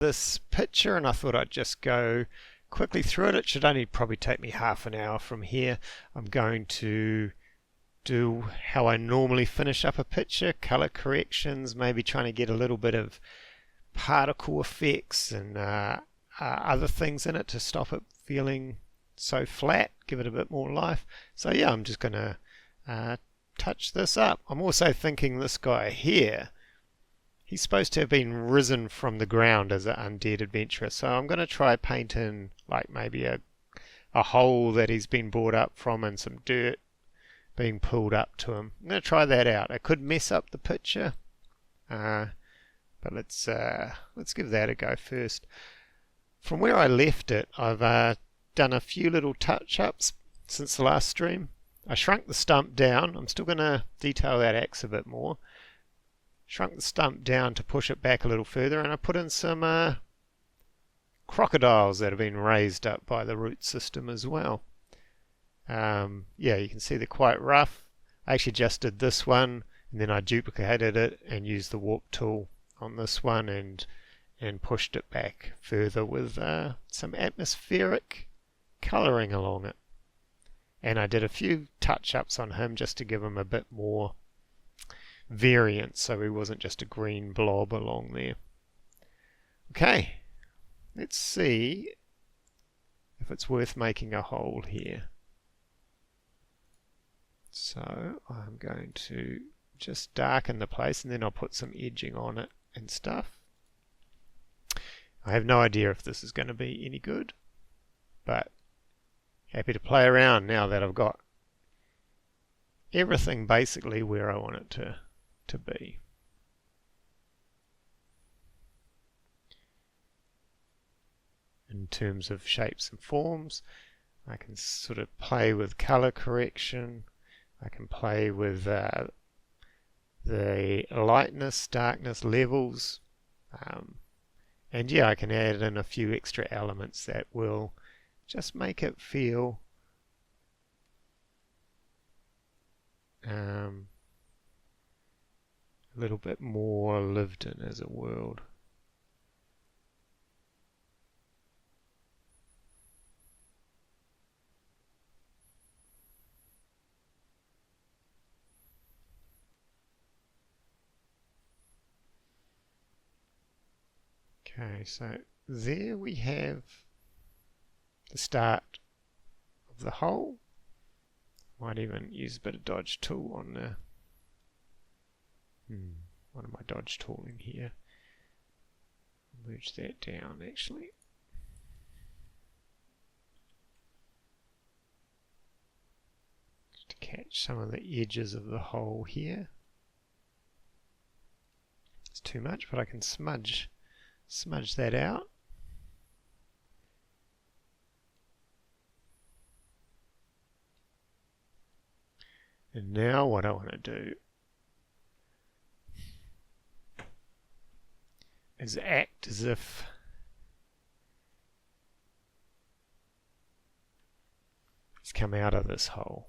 This picture, and I thought I'd just go quickly through it. It should only probably take me half an hour from here. I'm going to do how I normally finish up a picture, color corrections, maybe trying to get a little bit of particle effects and other things in it to stop it feeling so flat, give it a bit more life. So yeah, I'm just going to touch this up. I'm also thinking this guy here, he's supposed to have been risen from the ground as an undead adventurer, so I'm going to try painting like maybe a hole that he's been brought up from and some dirt being pulled up to him. I'm going to try that out. It could mess up the picture, but let's give that a go first. From where I left it, I've done a few little touch-ups since the last stream. I shrunk the stump down. I'm still going to detail that axe a bit more. Shrunk the stump down to push it back a little further, and I put in some crocodiles that have been raised up by the root system as well. Yeah, you can see they're quite rough. I actually just did this one, and then I duplicated it and used the warp tool on this one and pushed it back further with some atmospheric colouring along it. And I did a few touch-ups on him just to give him a bit more variance, so he wasn't just a green blob along there. Okay, let's see if it's worth making a hole here. So I'm going to just darken the place and then I'll put some edging on it and stuff. I have no idea if this is going to be any good, but happy to play around now that I've got everything basically where I want it to be. In terms of shapes and forms, I can sort of play with color correction. I can play with the lightness, darkness levels, and yeah, I can add in a few extra elements that will just make it feel a little bit more lived in as a world. Okay, so there we have the start of the hole. Might even use a bit of dodge tool on the what am I dodge tooling here? Merge that down actually. Just to catch some of the edges of the hole here. It's too much, but I can smudge that out. And now what I want to do is act as if it's come out of this hole.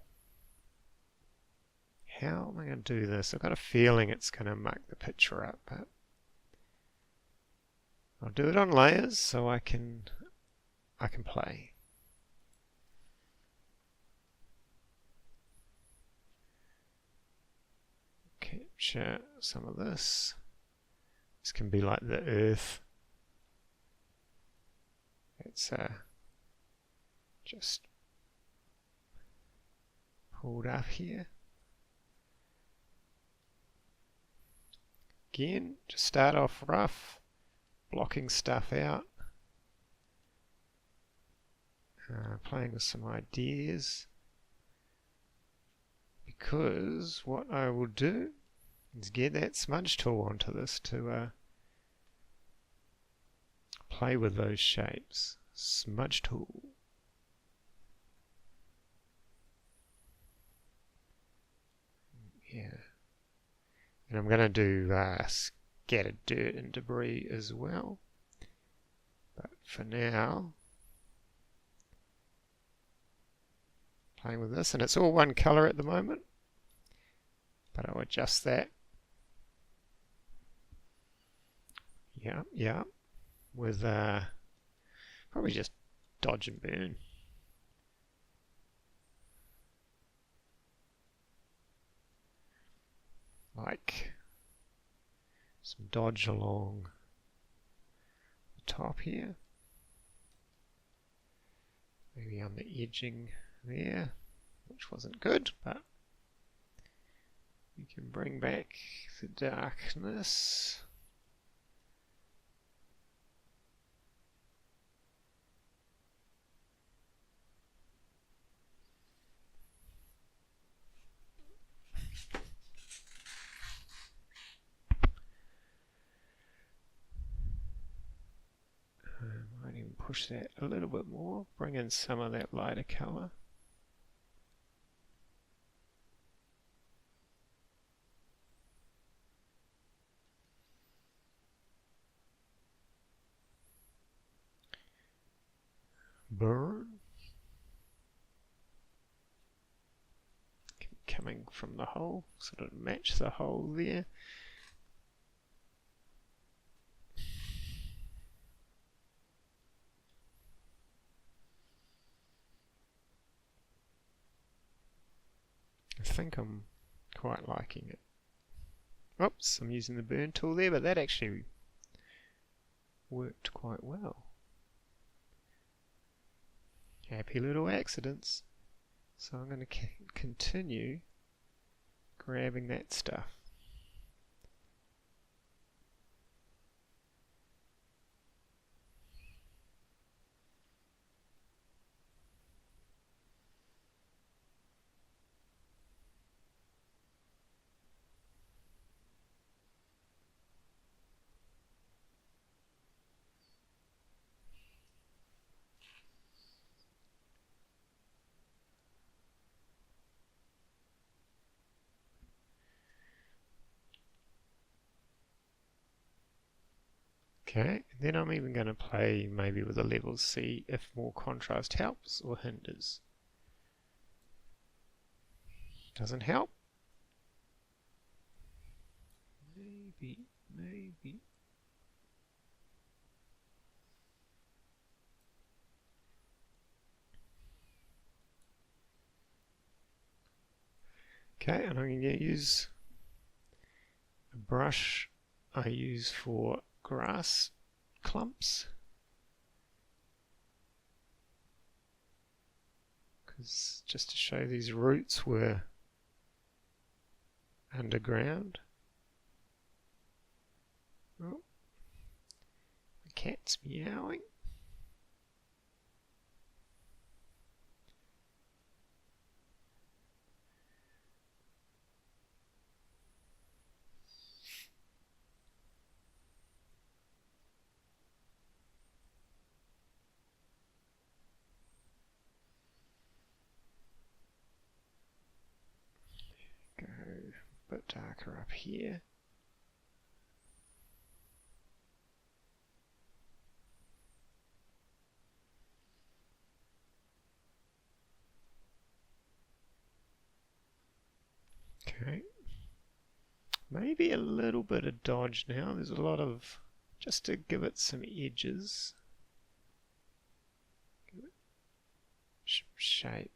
How am I going to do this? I've got a feeling it's going to muck the picture up, but I'll do it on layers so I can play. Capture some of this. This can be like the earth. It's just pulled up here. Again, just start off rough, blocking stuff out, playing with some ideas, because what I will do is get that smudge tool onto this to play with those shapes. Smudge tool. Yeah. And I'm going to do scattered dirt and debris as well. But for now, playing with this, and it's all one color at the moment. But I'll adjust that. Yeah. with probably just dodge and burn. Like some dodge along the top here. Maybe on the edging there, which wasn't good, but we can bring back the darkness. Might even push that a little bit more, bring in some of that lighter colour. Burn. Coming from the hole, sort of match the hole there. I think I'm quite liking it. Oops, I'm using the burn tool there, but that actually worked quite well. Happy little accidents. So I'm going to continue grabbing that stuff. Okay, then I'm even going to play maybe with the levels, see if more contrast helps or hinders. Doesn't help? Maybe. Okay, and I'm going to use a brush I use for grass clumps, because just to show these roots were underground. Oh, the cat's meowing. Go a bit darker up here. Okay, maybe a little bit of dodge now. There's a lot of, just to give it some edges, give it shape.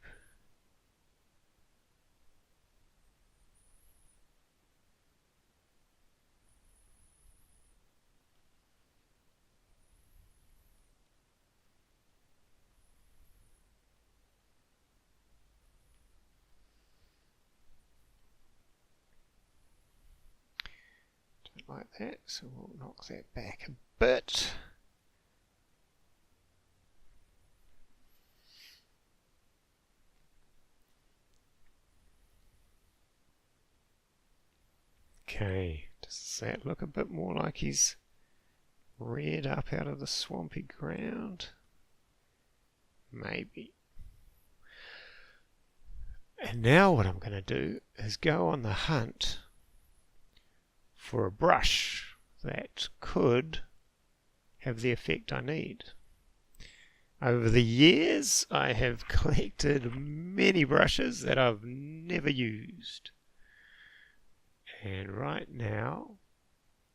Like that, so we'll knock that back a bit. Okay, does that look a bit more like he's reared up out of the swampy ground? Maybe. And now what I'm going to do is go on the hunt for a brush that could have the effect I need. Over the years, I have collected many brushes that I've never used. And right now,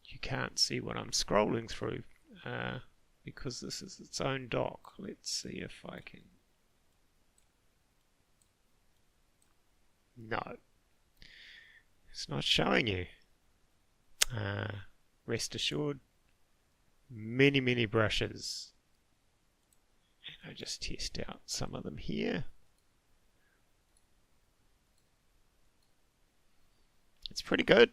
you can't see what I'm scrolling through. because this is its own dock. Let's see if I can. No, it's not showing you. Rest assured, many brushes. And I just test out some of them here. It's pretty good.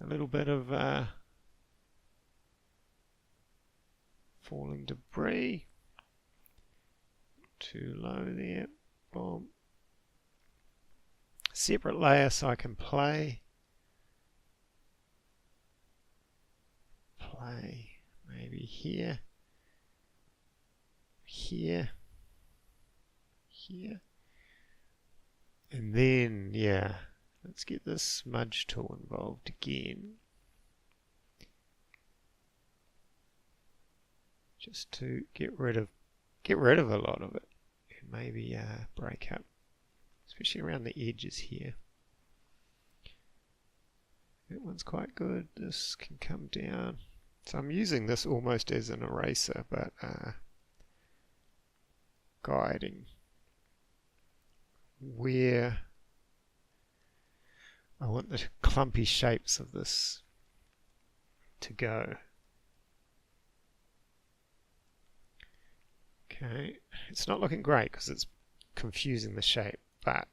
A little bit of falling debris. Too low there. Boom. Separate layer so I can play maybe here, and then yeah, let's get this smudge tool involved again, just to get rid of a lot of it, and maybe break up, especially around the edges here. That one's quite good. This can come down. So I'm using this almost as an eraser, but guiding where I want the clumpy shapes of this to go. Okay, it's not looking great because it's confusing the shape, but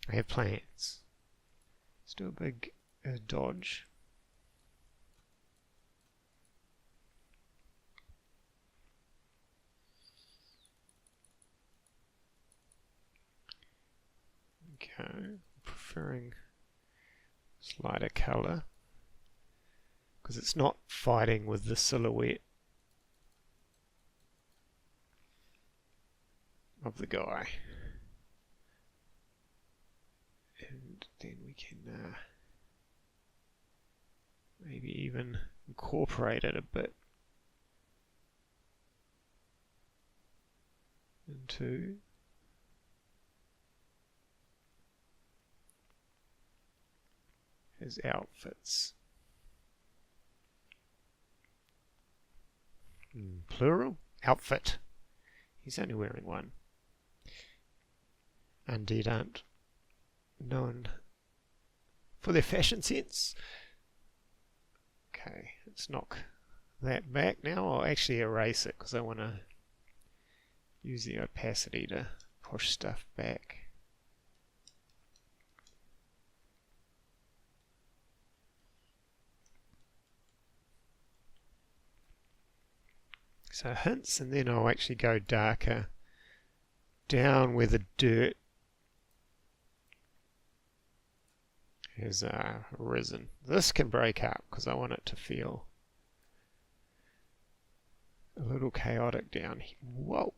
I have plans. Let's do a big dodge. Okay, preferring this lighter colour because it's not fighting with the silhouette of the guy. And then we can maybe even incorporate it a bit into his outfits. Plural? Outfit. He's only wearing one. Undead aren't known for their fashion sense. Okay, let's knock that back now. I'll actually erase it because I want to use the opacity to push stuff back. So hints, and then I'll actually go darker down where the dirt has risen. This can break up because I want it to feel a little chaotic down here. Whoa!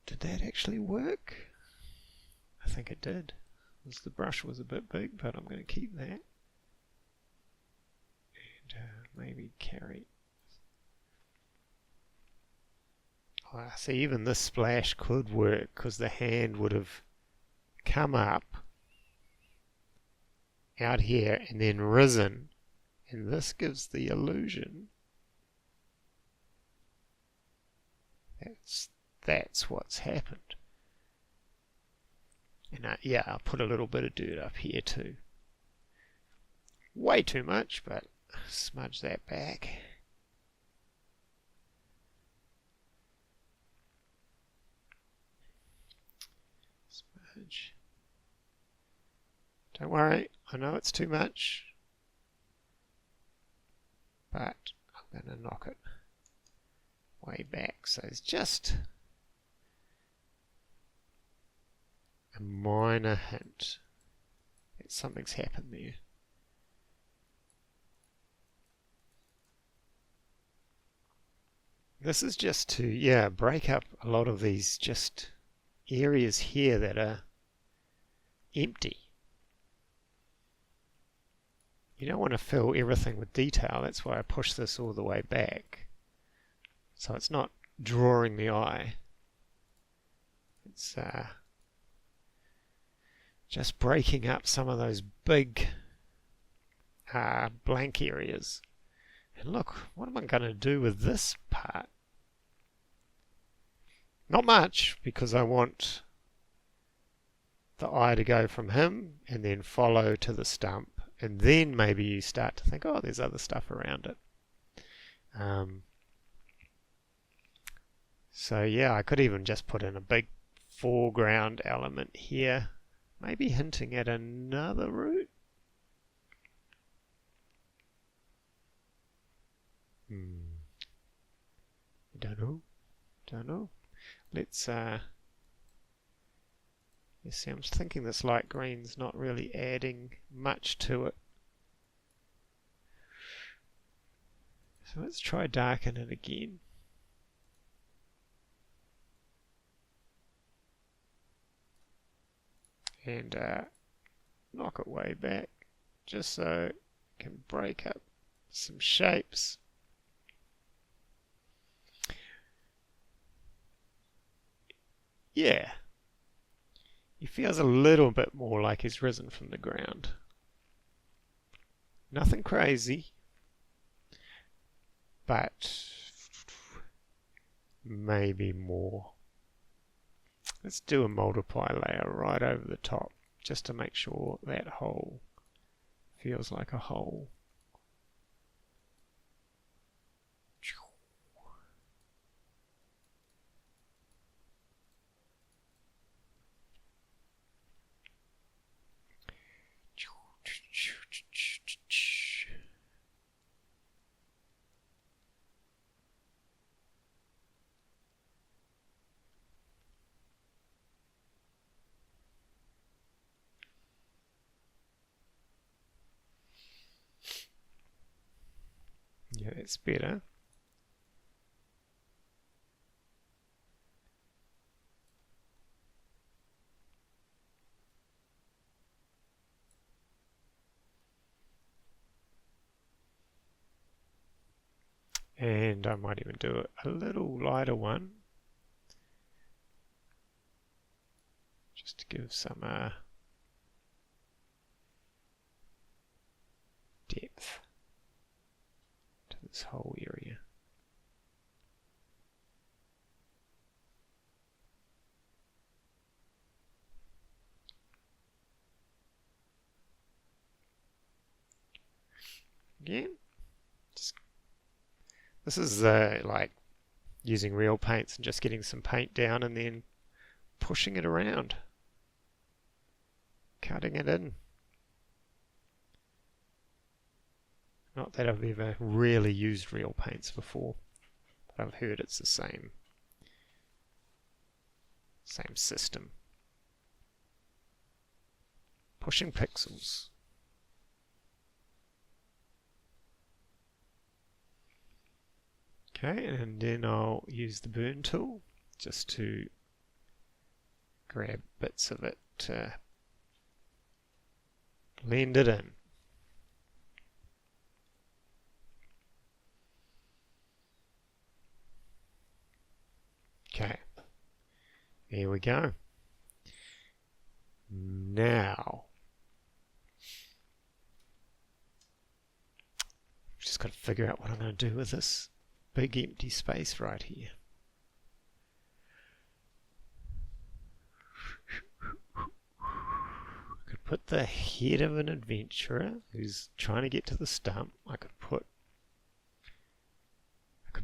Did that actually work? I think it did. The brush was a bit big, but I'm going to keep that. And maybe carry. Oh, see, even this splash could work because the hand would have come up out here and then risen, and this gives the illusion that's what's happened. And yeah, I'll put a little bit of dirt up here too. Way too much, but smudge that back. Smudge. Don't worry, I know it's too much, but I'm going to knock it way back. So it's just a minor hint that something's happened there. This is just to, yeah, break up a lot of these just areas here that are empty. You don't want to fill everything with detail. That's why I push this all the way back. So it's not drawing the eye. It's just breaking up some of those big blank areas. And look, what am I going to do with this part? Not much, because I want the eye to go from him and then follow to the stump, and then maybe you start to think, oh, there's other stuff around it. So yeah, I could even just put in a big foreground element here, maybe hinting at another route. Don't know. Let's you see, I'm thinking this light green's not really adding much to it. So let's try darken it again. And knock it way back, just so it can break up some shapes. Yeah, he feels a little bit more like he's risen from the ground. Nothing crazy, but maybe more. Let's do a multiply layer right over the top, just to make sure that hole feels like a hole. Yeah, that's better. And I might even do a little lighter one, just to give some depth to this whole area. Again, this is like using real paints and just getting some paint down and then pushing it around, cutting it in. Not that I've ever really used real paints before, but I've heard it's the same system. Pushing pixels. Okay, and then I'll use the burn tool just to grab bits of it to blend it in. Okay, there we go. Now, just got to figure out what I'm going to do with this big empty space right here. I could put the head of an adventurer who's trying to get to the stump. I could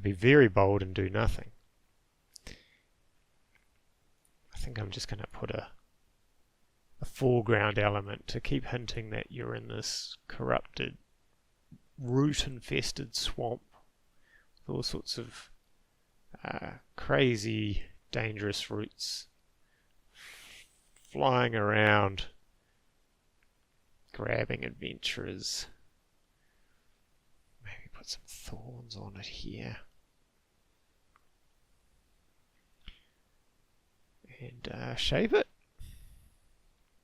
be very bold and do nothing. I think I'm just going to put a foreground element to keep hinting that you're in this corrupted, root-infested swamp with all sorts of crazy, dangerous roots flying around, grabbing adventurers. Maybe put some thorns on it here. And shape it.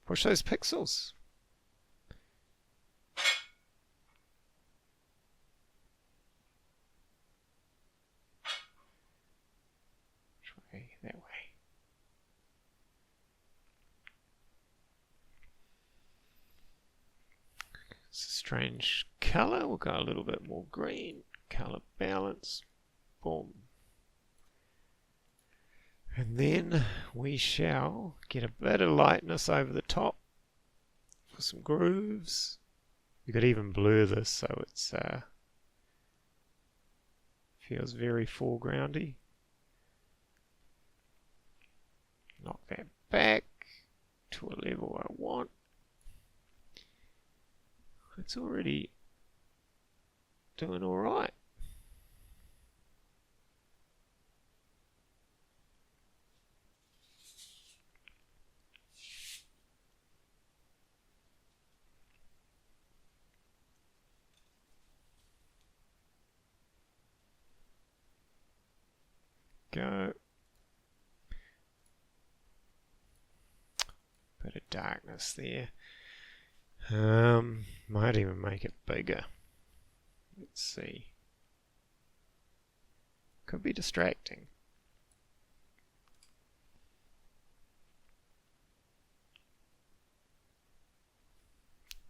Push those pixels. Try that way. It's a strange colour. We'll go a little bit more green. Colour balance. Boom. And then we shall get a bit of lightness over the top for some grooves. We could even blur this so it's feels very foregroundy. Knock that back to a level I want. It's already doing all right. Go. Bit of darkness there. Might even make it bigger. Let's see. Could be distracting.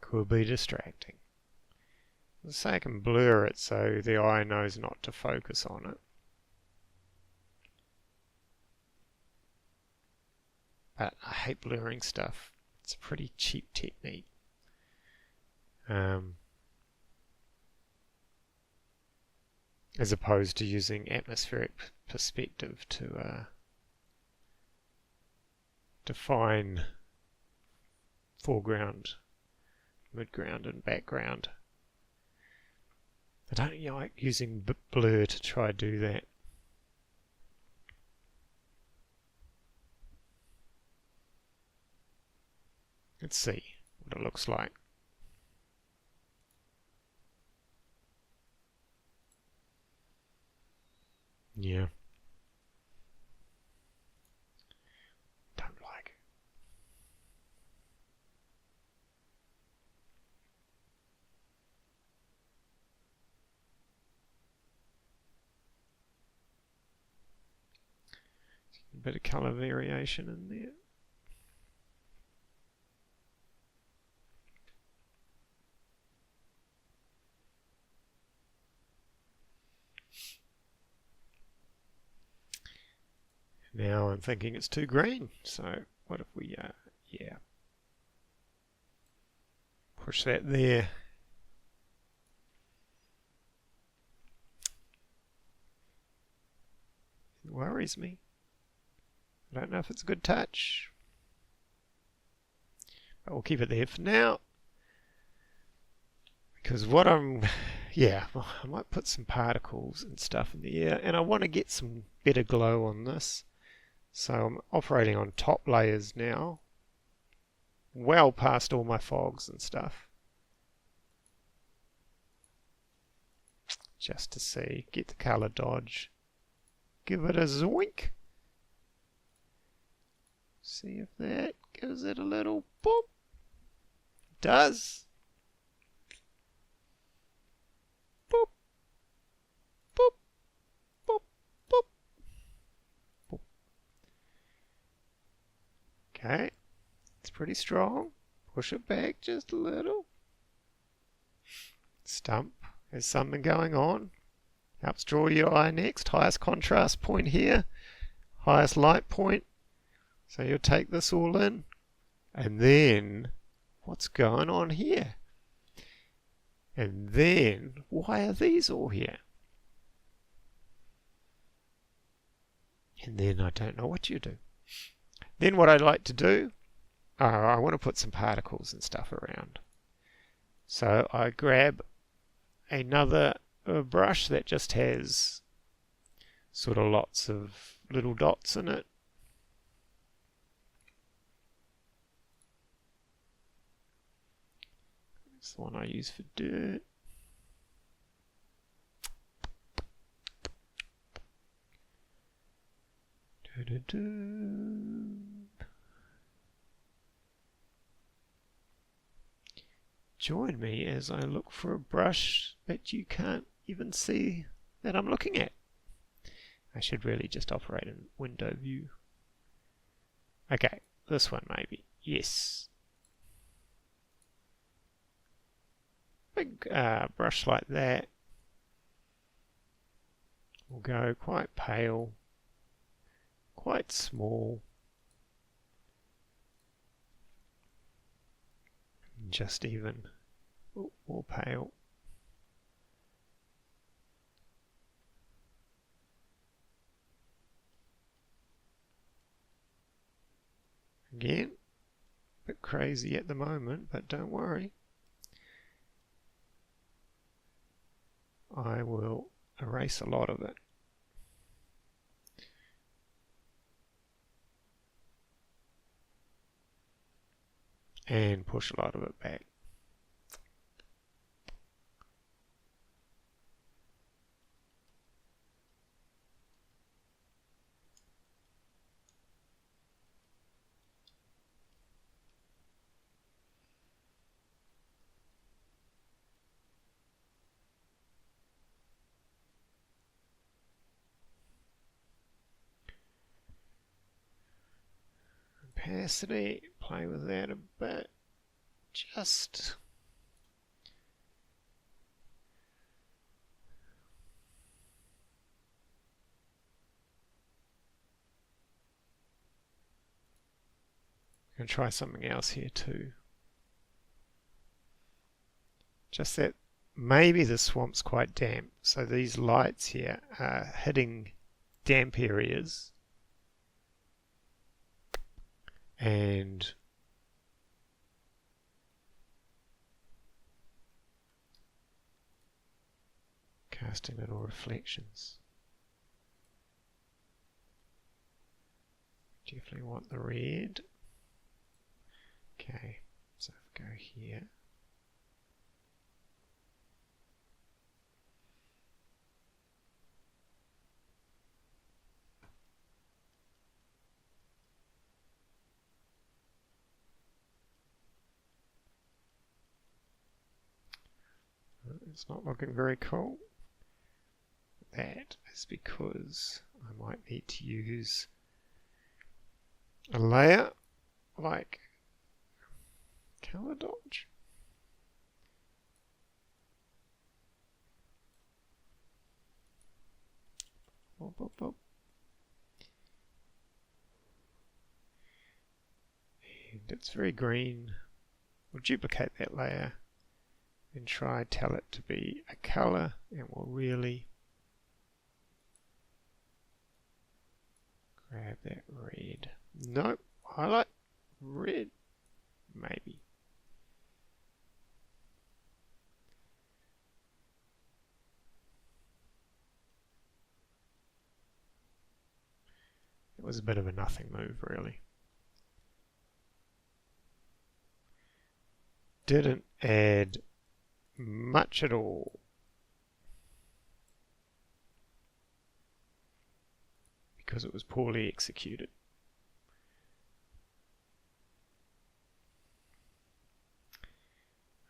Could be distracting. Let's say I can blur it so the eye knows not to focus on it. But I hate blurring stuff. It's a pretty cheap technique. As opposed to using atmospheric perspective to define foreground, midground and background. I don't like using blur to try to do that. Let's see what it looks like. Yeah. Don't like it. A bit of colour variation in there. Now I'm thinking it's too green, so what if we, yeah, push that there. It worries me. I don't know if it's a good touch, but we'll keep it there for now. Because what yeah, I might put some particles and stuff in the air, and I want to get some better glow on this. So I'm operating on top layers now, well past all my fogs and stuff. Just to see, get the color dodge, give it a zoink. See if that gives it a little boop. It does. Boop. Boop. Boop. Boop. Boop. Okay, it's pretty strong. Push it back just a little. Stump, there's something going on. Helps draw your eye next. Highest contrast point here. Highest light point. So you'll take this all in. And then, what's going on here? And then, why are these all here? And then I don't know what you do. Then what I'd like to do, I want to put some particles and stuff around. So I grab another brush that just has sort of lots of little dots in it. It's the one I use for dirt. Join me as I look for a brush that you can't even see that I'm looking at. I should really just operate in window view. Okay, this one maybe. Yes. big brush like that will go quite pale, quite small, just even more pale. Again, a bit crazy at the moment, but don't worry. I will erase a lot of it. And push a lot of it back. Opacity, play with that a bit. Just I'm going to try something else here too. Just that maybe the swamp's quite damp, so these lights here are hitting damp areas and casting little reflections. Definitely want the red. Okay, so if I go here. It's not looking very cool. That is because I might need to use a layer like color dodge. Boop, boop, boop. And it's very green. We'll duplicate that layer and try tell it to be a color, and we'll really grab that red. Nope, highlight red, maybe. It was a bit of a nothing move, really. Didn't add much at all. Because it was poorly executed.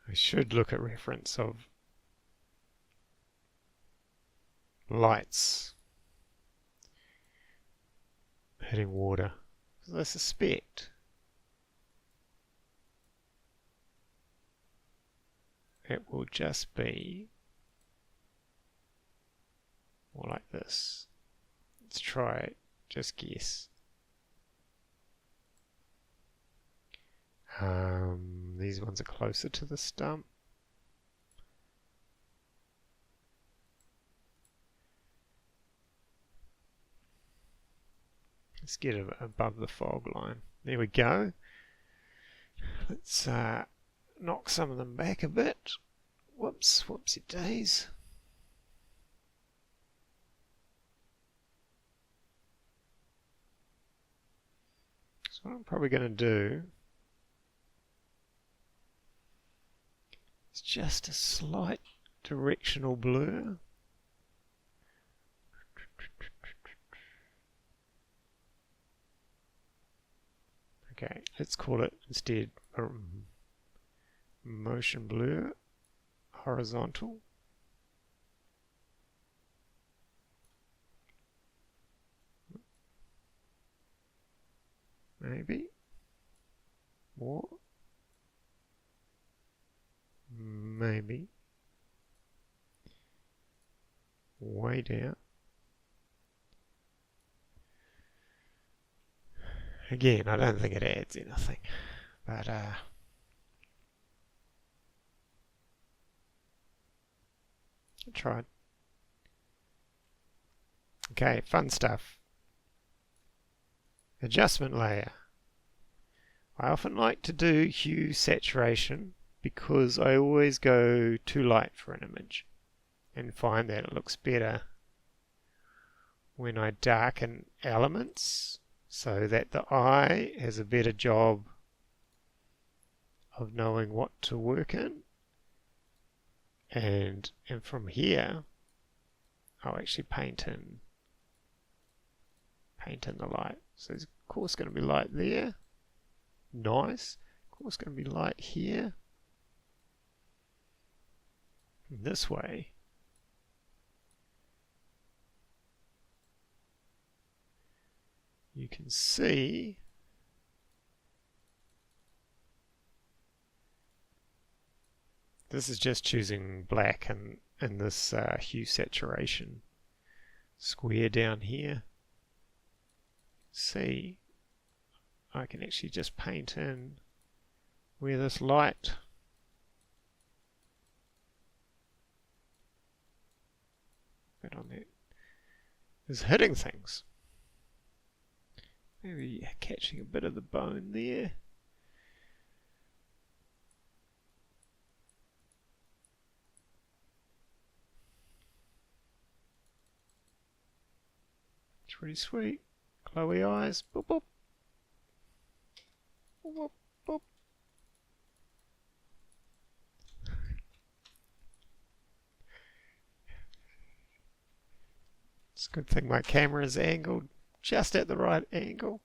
I should look at reference of lights hitting water, because I suspect it will just be more like this. Let's try it, just guess. These ones are closer to the stump. Let's get it above the fog line. There we go. Let's knock some of them back a bit. Whoops, whoopsie days. So what I'm probably going to do is just a slight directional blur. Okay, let's call it instead motion blur, horizontal. Maybe more. Maybe. way down. Again, I don't think it adds anything, but I tried. Okay, fun stuff. Adjustment layer. I often like to do hue saturation because I always go too light for an image and find that it looks better when I darken elements so that the eye has a better job of knowing what to work in. And from here I'll actually paint in the light. So there's of course going to be light there. Nice. Of course going to be light here. And this way you can see this is just choosing black and this hue saturation square down here. See, I can actually just paint in where this light bit on that is hitting things. Maybe catching a bit of the bone there. It's pretty sweet. Glowy eyes. Boop, boop. Boop, boop, boop. It's a good thing my camera is angled just at the right angle.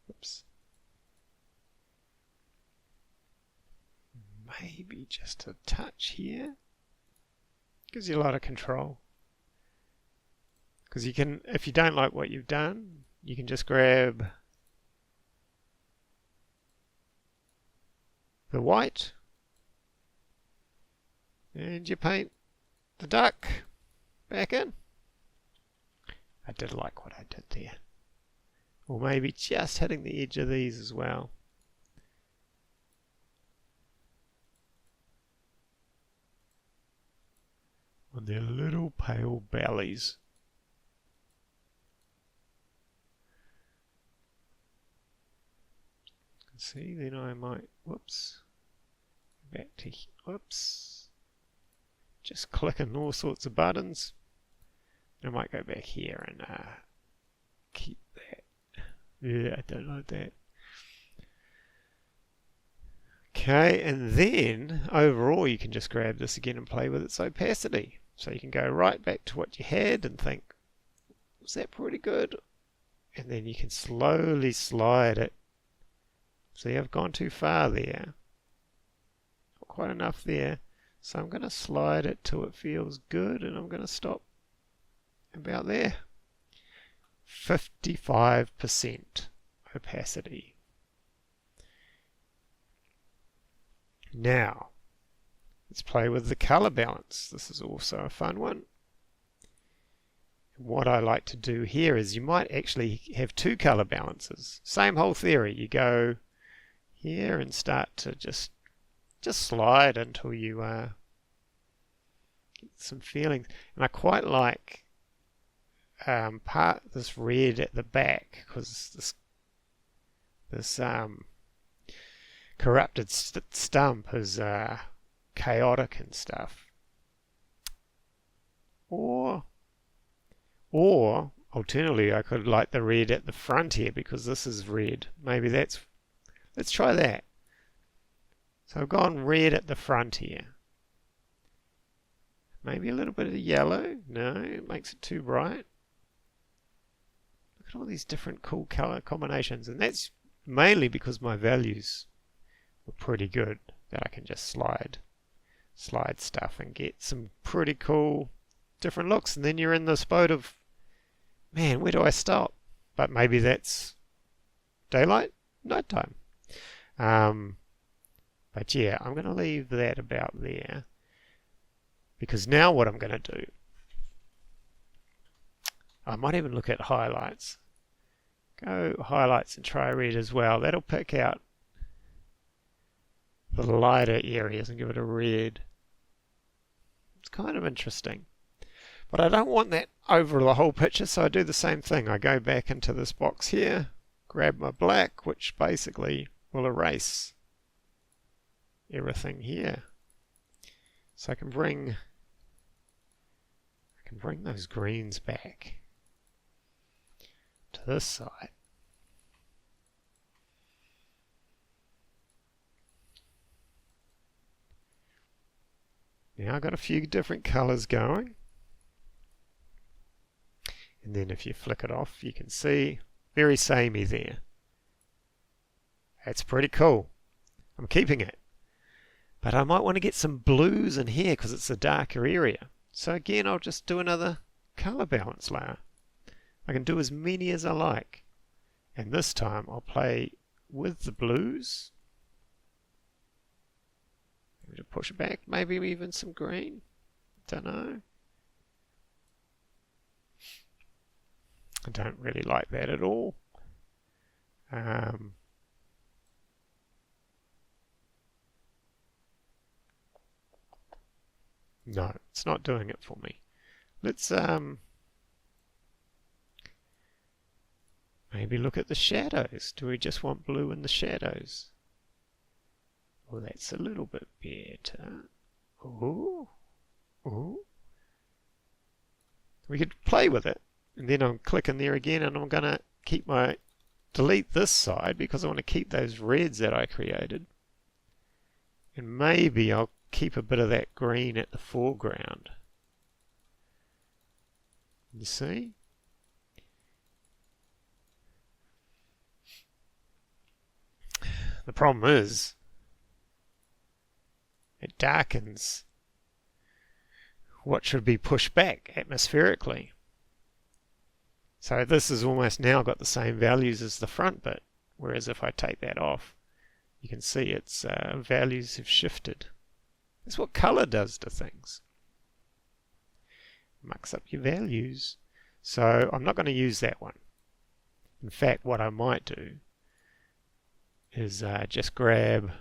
Oops. Maybe just a touch here. Gives you a lot of control. Because you can, if you don't like what you've done, you can just grab the white and you paint the duck back in. I did like what I did there. Or maybe just hitting the edge of these as well. On their little pale bellies. See, then I might, whoops, back to, whoops, just clicking all sorts of buttons. I might go back here and keep that. Yeah, I don't like that. Okay, and then overall you can just grab this again and play with its opacity. So you can go right back to what you had and think, was that pretty good? And then you can slowly slide it. See, I've gone too far there. Not quite enough there. So I'm going to slide it till it feels good and I'm going to stop about there. 55% opacity. Now, let's play with the color balance. This is also a fun one. What I like to do here is you might actually have two color balances. Same whole theory. You go here and start to just slide until you get some feelings. And I quite like this red at the back because this corrupted stump is chaotic and stuff. Or alternatively, I could like the red at the front here because this is red. Maybe let's try that. So I've gone red at the front here. Maybe a little bit of yellow. No, it makes it too bright. Look at all these different cool color combinations, and that's mainly because my values were pretty good that I can just slide stuff and get some pretty cool different looks. And then you're in this boat of, man, where do I stop? But maybe that's daylight, nighttime. But yeah, I'm going to leave that about there, because now what I'm going to do, I might even look at highlights. Go highlights and try red as well. That'll pick out the lighter areas and give it a red. It's kind of interesting. But I don't want that over the whole picture, so I do the same thing. I go back into this box here, grab my black, which basically will erase everything here. So I can bring those greens back to this side. Now I've got a few different colours going. And then if you flick it off, you can see very samey there. That's pretty cool. I'm keeping it. But I might want to get some blues in here because it's a darker area. So again, I'll just do another colour balance layer. I can do as many as I like. And this time I'll play with the blues. Maybe to push it back, maybe even some green. Don't know. I don't really like that at all. No, it's not doing it for me. Let's maybe look at the shadows. Do we just want blue in the shadows? Oh, that's a little bit better. Oh, oh. We could play with it. And then I'm clicking there again, and I'm going to delete this side because I want to keep those reds that I created. And maybe I'll keep a bit of that green at the foreground. You see? The problem is, it darkens what should be pushed back atmospherically. So this has almost now got the same values as the front bit, whereas if I take that off, you can see its values have shifted. That's what colour does to things. Mucks up your values. So I'm not going to use that one. In fact, what I might do is just grab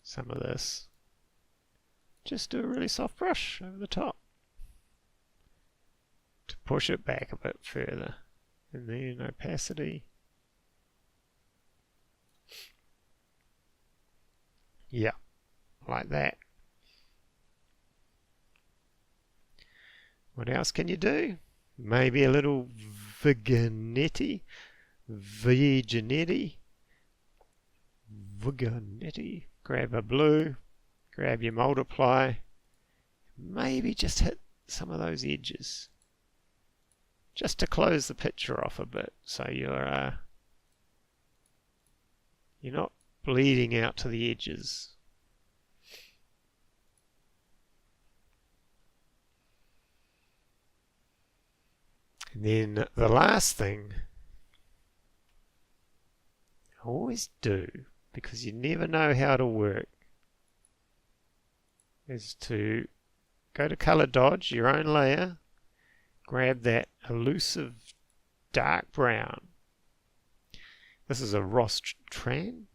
some of this. Just do a really soft brush over the top to push it back a bit further. And then opacity. Yeah, like that. What else can you do? Maybe a little vignetti. Grab a blue, grab your multiply, maybe just hit some of those edges, just to close the picture off a bit, so you're not bleeding out to the edges. And then the last thing I always do, because you never know how to work, is to go to color dodge, your own layer, grab that elusive dark brown. This is a Rostran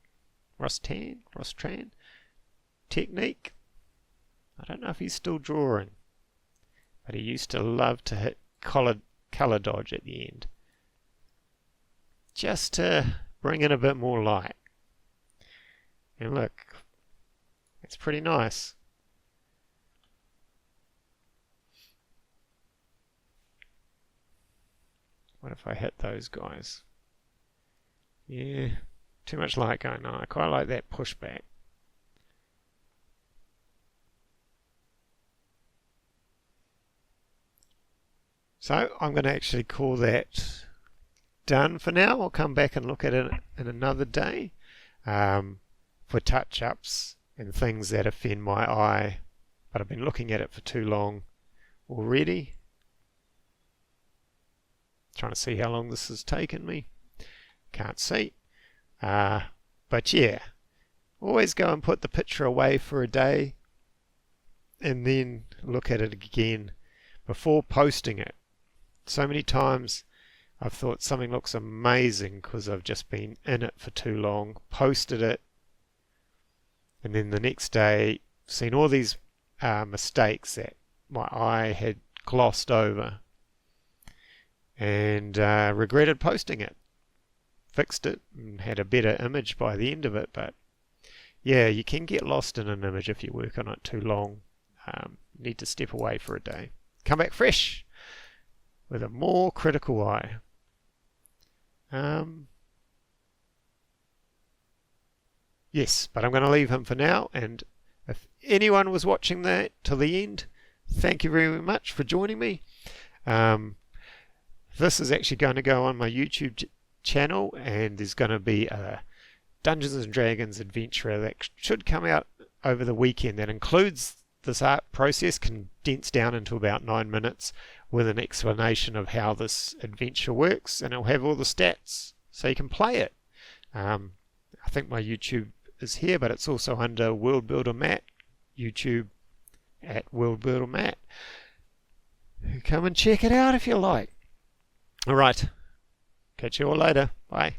technique. I don't know if he's still drawing, but he used to love to hit color dodge at the end, just to bring in a bit more light. And look, it's pretty nice. What if I hit those guys? Yeah, too much light going on. I quite like that pushback. So I'm going to actually call that done for now. I'll come back and look at it in another day for touch-ups and things that offend my eye, but I've been looking at it for too long already. Trying to see how long this has taken me. Can't see. But yeah, always go and put the picture away for a day and then look at it again before posting it. So many times I've thought something looks amazing because I've just been in it for too long, posted it, and then the next day seen all these mistakes that my eye had glossed over, and regretted posting it. Fixed it and had a better image by the end of it, but yeah, you can get lost in an image if you work on it too long. Need to step away for a day. Come back fresh with a more critical eye. Yes, but I'm going to leave him for now, and if anyone was watching that till the end, thank you very much for joining me. This is actually going to go on my YouTube channel, and there's going to be a Dungeons and Dragons adventure that should come out over the weekend that includes this art process condensed down into about 9 minutes with an explanation of how this adventure works, and it'll have all the stats so you can play it. I think my YouTube is here, but it's also under World Builder Matt, YouTube at World Builder Matt. Come and check it out if you like. Alright, catch you all later. Bye.